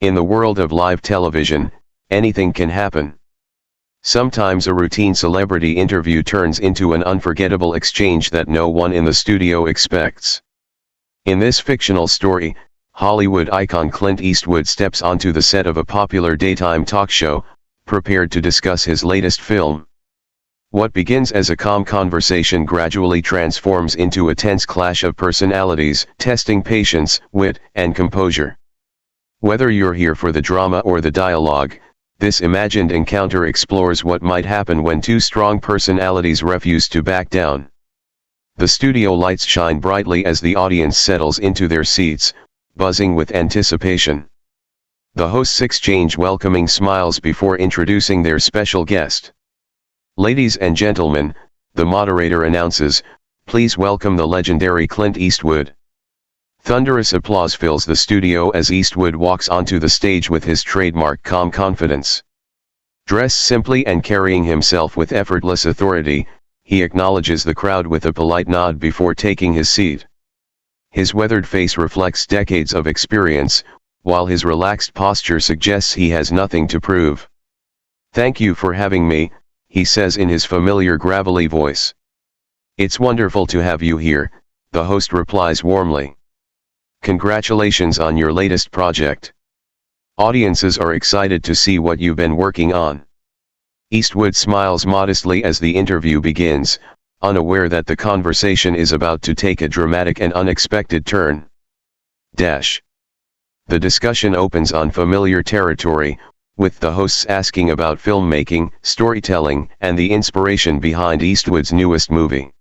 In the world of live television, anything can happen. Sometimes a routine celebrity interview turns into an unforgettable exchange that no one in the studio expects. In this fictional story, Hollywood icon Clint Eastwood steps onto the set of a popular daytime talk show, prepared to discuss his latest film. What begins as a calm conversation gradually transforms into a tense clash of personalities, testing patience, wit, and composure. Whether you're here for the drama or the dialogue, this imagined encounter explores what might happen when two strong personalities refuse to back down. The studio lights shine brightly as the audience settles into their seats, buzzing with anticipation. The hosts exchange welcoming smiles before introducing their special guest. "Ladies and gentlemen," the moderator announces, "please welcome the legendary Clint Eastwood." Thunderous applause fills the studio as Eastwood walks onto the stage with his trademark calm confidence. Dressed simply and carrying himself with effortless authority, he acknowledges the crowd with a polite nod before taking his seat. His weathered face reflects decades of experience, while his relaxed posture suggests he has nothing to prove. "Thank you for having me," he says in his familiar gravelly voice. "It's wonderful to have you here," the host replies warmly. "Congratulations on your latest project. Audiences are excited to see what you've been working on." Eastwood smiles modestly as the interview begins, unaware that the conversation is about to take a dramatic and unexpected turn. The discussion opens on familiar territory, with the hosts asking about filmmaking, storytelling, and the inspiration behind Eastwood's newest movie.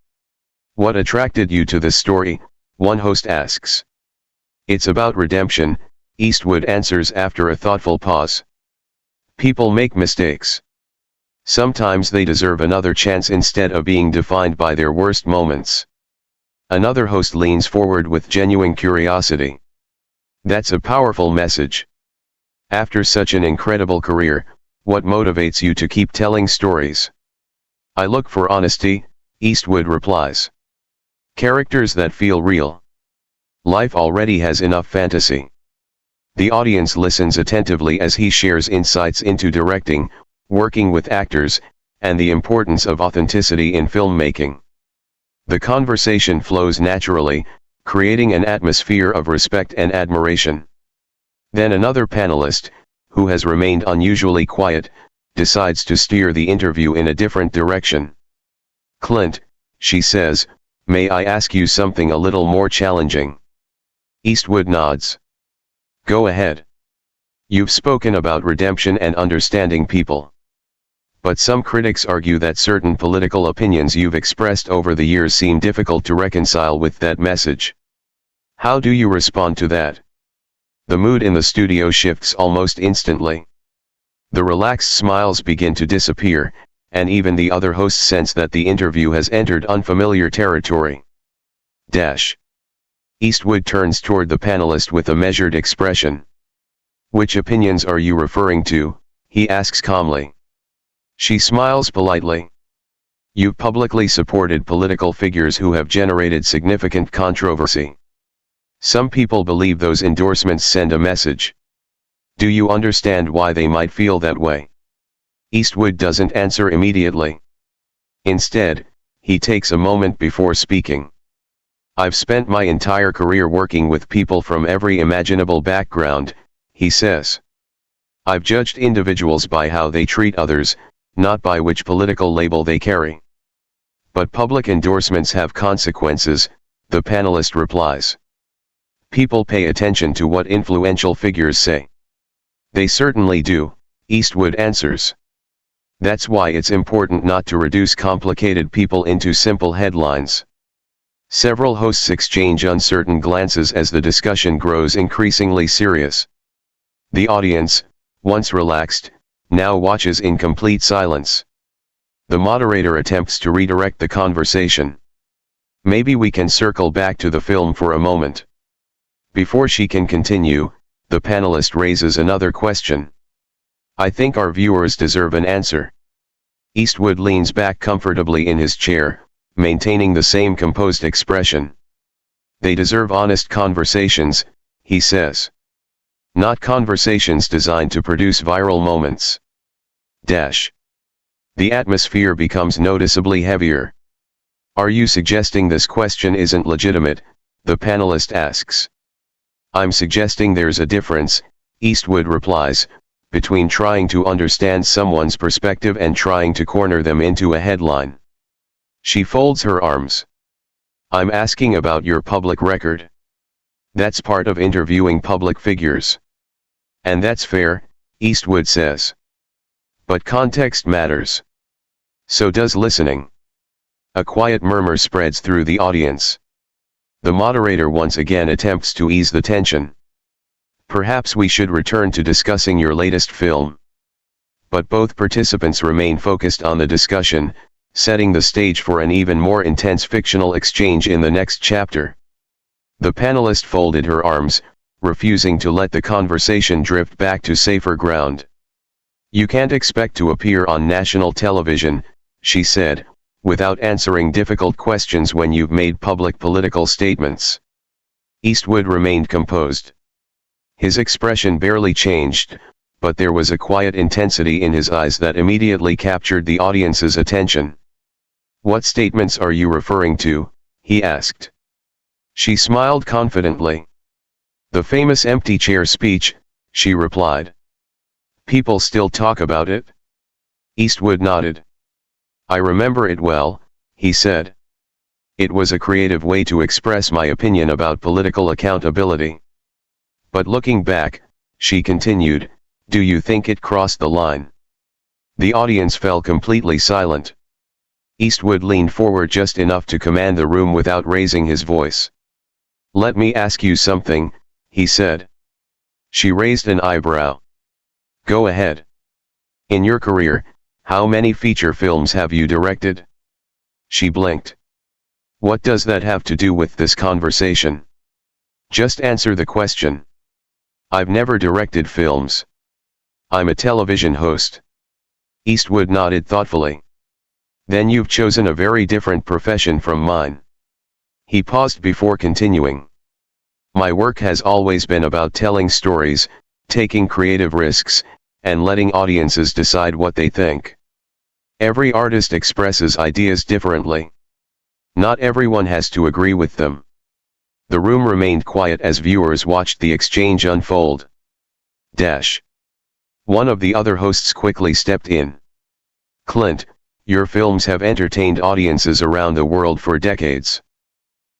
"What attracted you to this story?" one host asks. "It's about redemption," Eastwood answers after a thoughtful pause. "People make mistakes. Sometimes they deserve another chance instead of being defined by their worst moments." Another host leans forward with genuine curiosity. "That's a powerful message. After such an incredible career, what motivates you to keep telling stories?" "I look for honesty," Eastwood replies. "Characters that feel real. Life already has enough fantasy." The audience listens attentively as he shares insights into directing, working with actors, and the importance of authenticity in filmmaking. The conversation flows naturally, creating an atmosphere of respect and admiration. Then another panelist, who has remained unusually quiet, decides to steer the interview in a different direction. "Clint," she says, "may I ask you something a little more challenging?" Eastwood nods. "Go ahead. You've spoken about redemption and understanding people. But some critics argue that certain political opinions you've expressed over the years seem difficult to reconcile with that message. How do you respond to that?" The mood in the studio shifts almost instantly. The relaxed smiles begin to disappear, and even the other hosts sense that the interview has entered unfamiliar territory. Eastwood turns toward the panelist with a measured expression. "Which opinions are you referring to?" he asks calmly. She smiles politely. "You've publicly supported political figures who have generated significant controversy. Some people believe those endorsements send a message. Do you understand why they might feel that way?" Eastwood doesn't answer immediately. Instead, he takes a moment before speaking. "I've spent my entire career working with people from every imaginable background," he says. "I've judged individuals by how they treat others, not by which political label they carry." "But public endorsements have consequences," the panelist replies. "People pay attention to what influential figures say." "They certainly do," Eastwood answers. "That's why it's important not to reduce complicated people into simple headlines." Several hosts exchange uncertain glances as the discussion grows increasingly serious. The audience, once relaxed, now watches in complete silence. The moderator attempts to redirect the conversation. "Maybe we can circle back to the film for a moment." Before she can continue, the panelist raises another question. "I think our viewers deserve an answer." Eastwood leans back comfortably in his chair, maintaining the same composed expression. "They deserve honest conversations," he says. Not conversations designed to produce viral moments. Dash. The atmosphere becomes noticeably heavier. Are you suggesting this question isn't legitimate? The panelist asks. I'm suggesting there's a difference, Eastwood replies, between trying to understand someone's perspective and trying to corner them into a headline. She folds her arms. I'm asking about your public record. That's part of interviewing public figures. And that's fair, Eastwood says. But context matters. So does listening. A quiet murmur spreads through the audience. The moderator once again attempts to ease the tension. Perhaps we should return to discussing your latest film. But both participants remain focused on the discussion, setting the stage for an even more intense fictional exchange in the next chapter. The panelist folded her arms, refusing to let the conversation drift back to safer ground. You can't expect to appear on national television, she said, without answering difficult questions when you've made public political statements. Eastwood remained composed. His expression barely changed, but there was a quiet intensity in his eyes that immediately captured the audience's attention. What statements are you referring to? He asked. She smiled confidently. The famous empty chair speech, she replied. People still talk about it? Eastwood nodded. I remember it well, he said. It was a creative way to express my opinion about political accountability. But looking back, she continued, do you think it crossed the line? The audience fell completely silent. Eastwood leaned forward just enough to command the room without raising his voice. Let me ask you something, he said. She raised an eyebrow. Go ahead. In your career, how many feature films have you directed? She blinked. What does that have to do with this conversation? Just answer the question. I've never directed films. I'm a television host. Eastwood nodded thoughtfully. Then you've chosen a very different profession from mine. He paused before continuing. My work has always been about telling stories, taking creative risks, and letting audiences decide what they think. Every artist expresses ideas differently. Not everyone has to agree with them. The room remained quiet as viewers watched the exchange unfold. Dash. One of the other hosts quickly stepped in. Clint, your films have entertained audiences around the world for decades.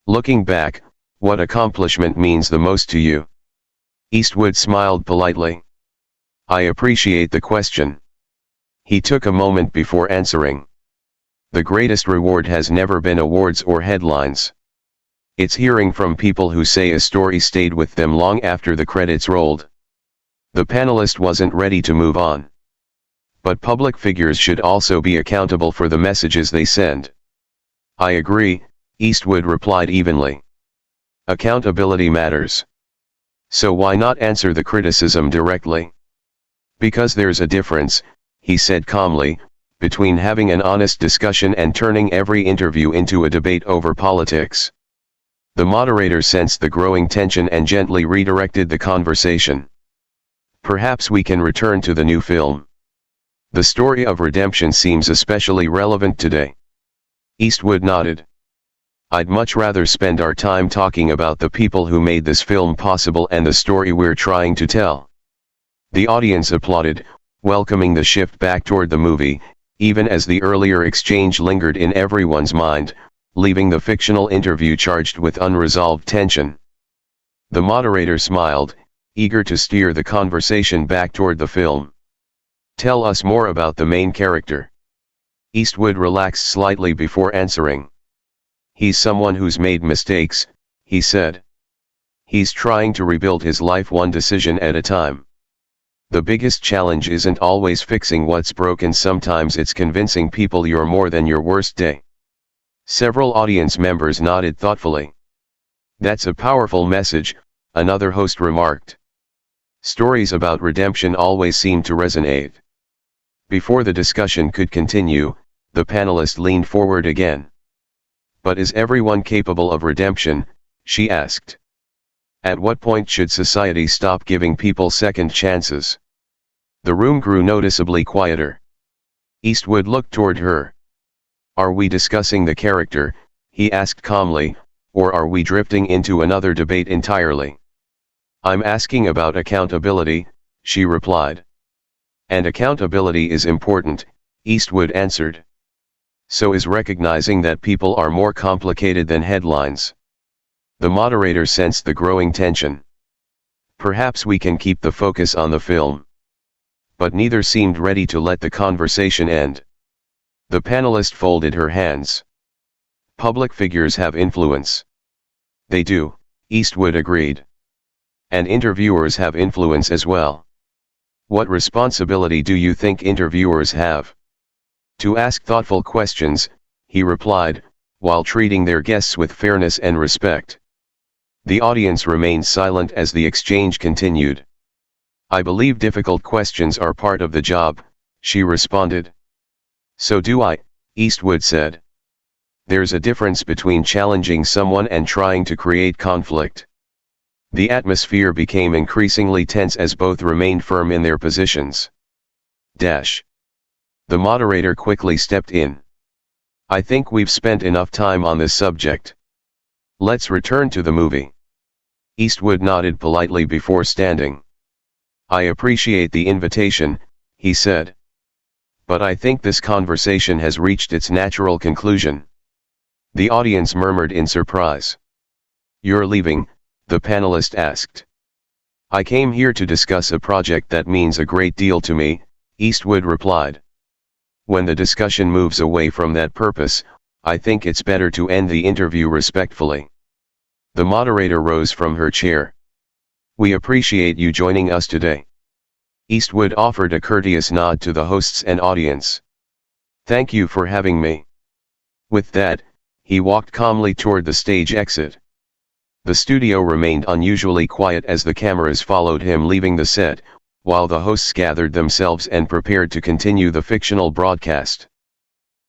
Looking back, what accomplishment means the most to you? Eastwood smiled politely. I appreciate the question. He took a moment before answering. The greatest reward has never been awards or headlines. It's hearing from people who say a story stayed with them long after the credits rolled. The panelist wasn't ready to move on. But public figures should also be accountable for the messages they send. I agree, Eastwood replied evenly. Accountability matters. So why not answer the criticism directly? Because there's a difference, he said calmly, between having an honest discussion and turning every interview into a debate over politics. The moderator sensed the growing tension and gently redirected the conversation. Perhaps we can return to the new film. The story of redemption seems especially relevant today. Eastwood nodded. I'd much rather spend our time talking about the people who made this film possible and the story we're trying to tell. The audience applauded, welcoming the shift back toward the movie, even as the earlier exchange lingered in everyone's mind, leaving the fictional interview charged with unresolved tension. The moderator smiled, eager to steer the conversation back toward the film. Tell us more about the main character. Eastwood relaxed slightly before answering. He's someone who's made mistakes, he said. He's trying to rebuild his life one decision at a time. The biggest challenge isn't always fixing what's broken, sometimes it's convincing people you're more than your worst day. Several audience members nodded thoughtfully. That's a powerful message, another host remarked. Stories about redemption always seem to resonate. Before the discussion could continue, the panelist leaned forward again. But is everyone capable of redemption? She asked. At what point should society stop giving people second chances? The room grew noticeably quieter. Eastwood looked toward her. Are we discussing the character, he asked calmly, or are we drifting into another debate entirely? I'm asking about accountability, she replied. And accountability is important, Eastwood answered. So is recognizing that people are more complicated than headlines. The moderator sensed the growing tension. Perhaps we can keep the focus on the film. But neither seemed ready to let the conversation end. The panelist folded her hands. Public figures have influence. They do, Eastwood agreed. And interviewers have influence as well. What responsibility do you think interviewers have? To ask thoughtful questions, he replied, while treating their guests with fairness and respect. The audience remained silent as the exchange continued. I believe difficult questions are part of the job, she responded. So do I, Eastwood said. There's a difference between challenging someone and trying to create conflict. The atmosphere became increasingly tense as both remained firm in their positions. The moderator quickly stepped in. I think we've spent enough time on this subject. Let's return to the movie. Eastwood nodded politely before standing. I appreciate the invitation, he said. But I think this conversation has reached its natural conclusion. The audience murmured in surprise. You're leaving? The panelist asked. I came here to discuss a project that means a great deal to me, Eastwood replied. When the discussion moves away from that purpose, I think it's better to end the interview respectfully. The moderator rose from her chair. We appreciate you joining us today. Eastwood offered a courteous nod to the hosts and audience. Thank you for having me. With that, he walked calmly toward the stage exit. The studio remained unusually quiet as the cameras followed him leaving the set, while the hosts gathered themselves and prepared to continue the fictional broadcast.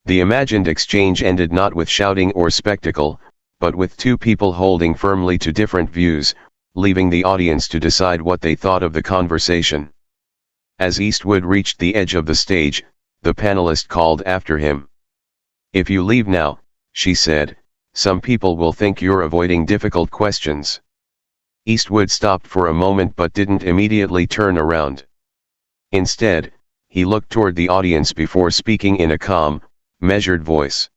The imagined exchange ended not with shouting or spectacle, but with two people holding firmly to different views, leaving the audience to decide what they thought of the conversation. As Eastwood reached the edge of the stage, the panelist called after him. If you leave now, she said, some people will think you're avoiding difficult questions. Eastwood stopped for a moment but didn't immediately turn around. Instead, he looked toward the audience before speaking in a calm, measured voice.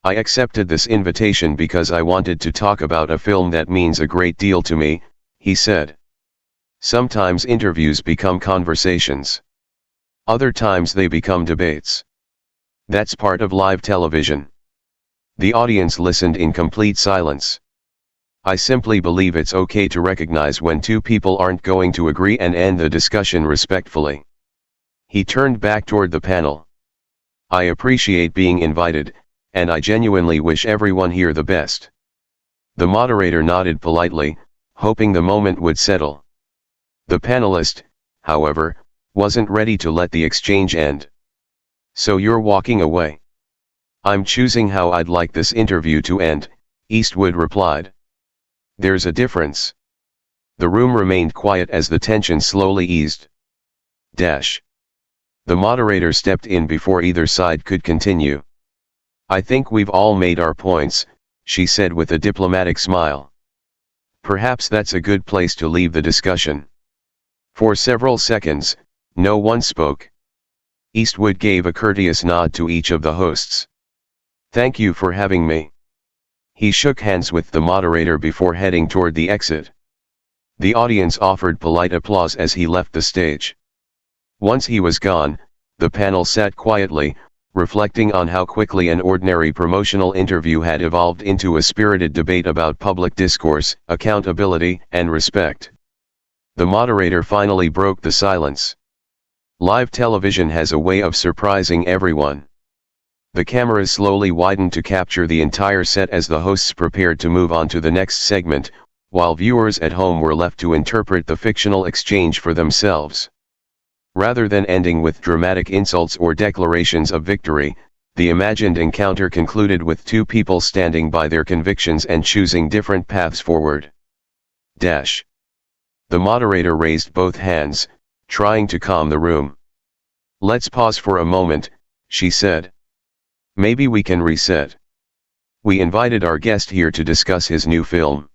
I accepted this invitation because I wanted to talk about a film that means a great deal to me, he said. Sometimes interviews become conversations. Other times they become debates. That's part of live television. The audience listened in complete silence. I simply believe it's okay to recognize when two people aren't going to agree and end the discussion respectfully. He turned back toward the panel. I appreciate being invited, and I genuinely wish everyone here the best. The moderator nodded politely, hoping the moment would settle. The panelist, however, wasn't ready to let the exchange end. So you're walking away? I'm choosing how I'd like this interview to end, Eastwood replied. There's a difference. The room remained quiet as the tension slowly eased. The moderator stepped in before either side could continue. I think we've all made our points, she said with a diplomatic smile. Perhaps that's a good place to leave the discussion. For several seconds, no one spoke. Eastwood gave a courteous nod to each of the hosts. Thank you for having me. He shook hands with the moderator before heading toward the exit. The audience offered polite applause as he left the stage. Once he was gone, the panel sat quietly, reflecting on how quickly an ordinary promotional interview had evolved into a spirited debate about public discourse, accountability, and respect. The moderator finally broke the silence. Live television has a way of surprising everyone. The cameras slowly widened to capture the entire set as the hosts prepared to move on to the next segment, while viewers at home were left to interpret the fictional exchange for themselves. Rather than ending with dramatic insults or declarations of victory, the imagined encounter concluded with two people standing by their convictions and choosing different paths forward. Dash. The moderator raised both hands, trying to calm the room. Let's pause for a moment, she said. Maybe we can reset. We invited our guest here to discuss his new film.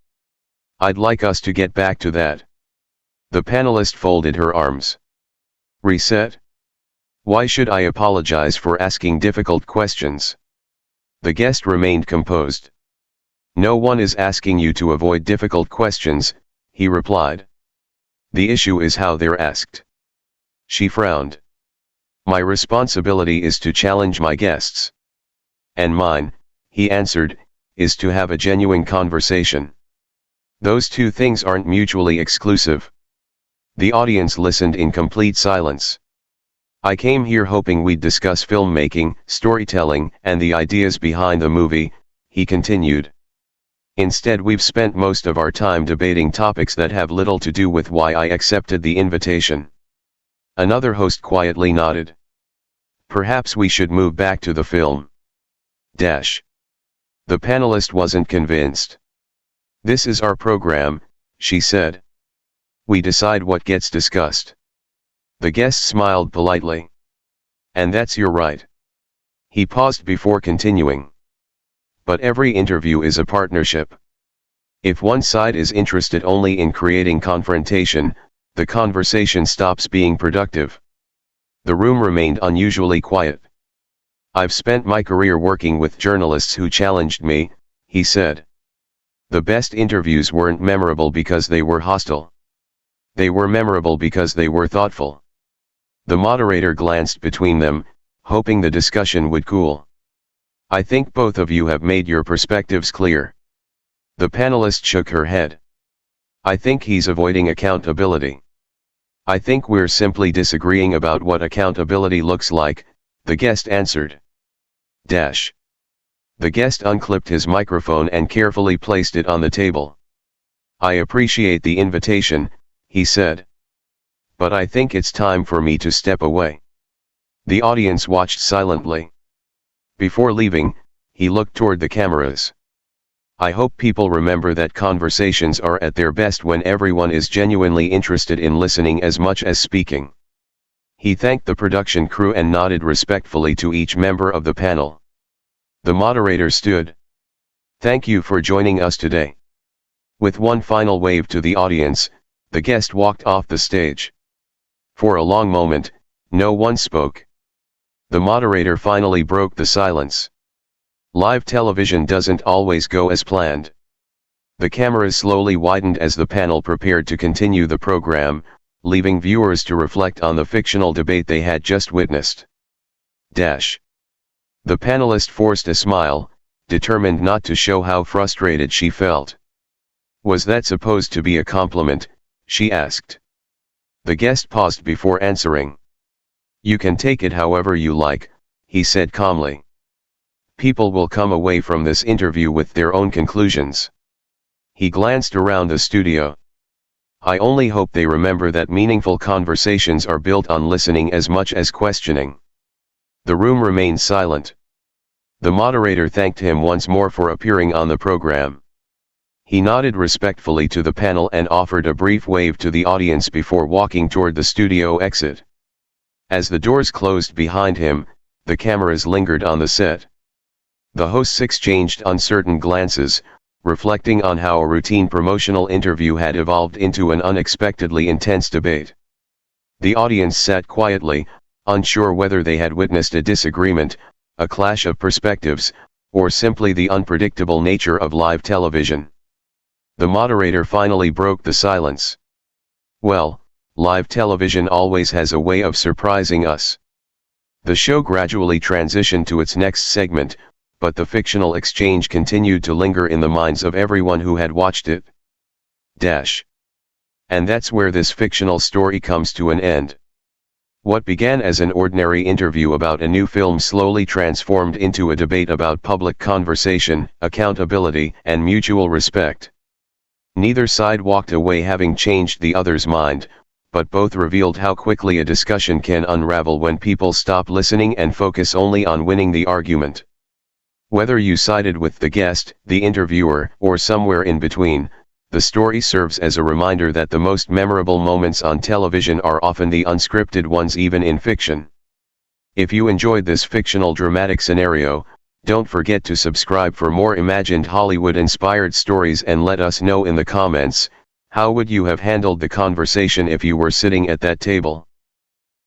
I'd like us to get back to that. The panelist folded her arms. Reset? Why should I apologize for asking difficult questions? The guest remained composed. No one is asking you to avoid difficult questions, he replied. The issue is how they're asked. She frowned. My responsibility is to challenge my guests. And mine, he answered, is to have a genuine conversation. Those two things aren't mutually exclusive. The audience listened in complete silence. I came here hoping we'd discuss filmmaking, storytelling, and the ideas behind the movie, he continued. Instead, we've spent most of our time debating topics that have little to do with why I accepted the invitation. Another host quietly nodded. Perhaps we should move back to the film. Dash. The panelist wasn't convinced. This is our program, she said. We decide what gets discussed. The guest smiled politely. And that's your right. He paused before continuing. But every interview is a partnership. If one side is interested only in creating confrontation, the conversation stops being productive. The room remained unusually quiet. I've spent my career working with journalists who challenged me, he said. The best interviews weren't memorable because they were hostile. They were memorable because they were thoughtful. The moderator glanced between them, hoping the discussion would cool. I think both of you have made your perspectives clear. The panelist shook her head. I think he's avoiding accountability. I think we're simply disagreeing about what accountability looks like, the guest answered. Dash. The guest unclipped his microphone and carefully placed it on the table. I appreciate the invitation, he said. But I think it's time for me to step away. The audience watched silently. Before leaving, he looked toward the cameras. I hope people remember that conversations are at their best when everyone is genuinely interested in listening as much as speaking. He thanked the production crew and nodded respectfully to each member of the panel. The moderator stood. Thank you for joining us today. With one final wave to the audience, the guest walked off the stage. For a long moment, no one spoke. The moderator finally broke the silence. Live television doesn't always go as planned. The cameras slowly widened as the panel prepared to continue the program, leaving viewers to reflect on the fictional debate they had just witnessed. Dash. The panelist forced a smile, determined not to show how frustrated she felt. Was that supposed to be a compliment? She asked. The guest paused before answering. You can take it however you like, he said calmly. People will come away from this interview with their own conclusions. He glanced around the studio. I only hope they remember that meaningful conversations are built on listening as much as questioning. The room remained silent. The moderator thanked him once more for appearing on the program. He nodded respectfully to the panel and offered a brief wave to the audience before walking toward the studio exit. As the doors closed behind him, the cameras lingered on the set. The hosts exchanged uncertain glances, reflecting on how a routine promotional interview had evolved into an unexpectedly intense debate. The audience sat quietly, unsure whether they had witnessed a disagreement, a clash of perspectives, or simply the unpredictable nature of live television. The moderator finally broke the silence. Well, live television always has a way of surprising us. The show gradually transitioned to its next segment, but the fictional exchange continued to linger in the minds of everyone who had watched it. Dash. And that's where this fictional story comes to an end. What began as an ordinary interview about a new film slowly transformed into a debate about public conversation, accountability, and mutual respect. Neither side walked away having changed the other's mind, but both revealed how quickly a discussion can unravel when people stop listening and focus only on winning the argument. Whether you sided with the guest, the interviewer, or somewhere in between, the story serves as a reminder that the most memorable moments on television are often the unscripted ones, even in fiction. If you enjoyed this fictional dramatic scenario, don't forget to subscribe for more imagined Hollywood-inspired stories, and let us know in the comments, how would you have handled the conversation if you were sitting at that table?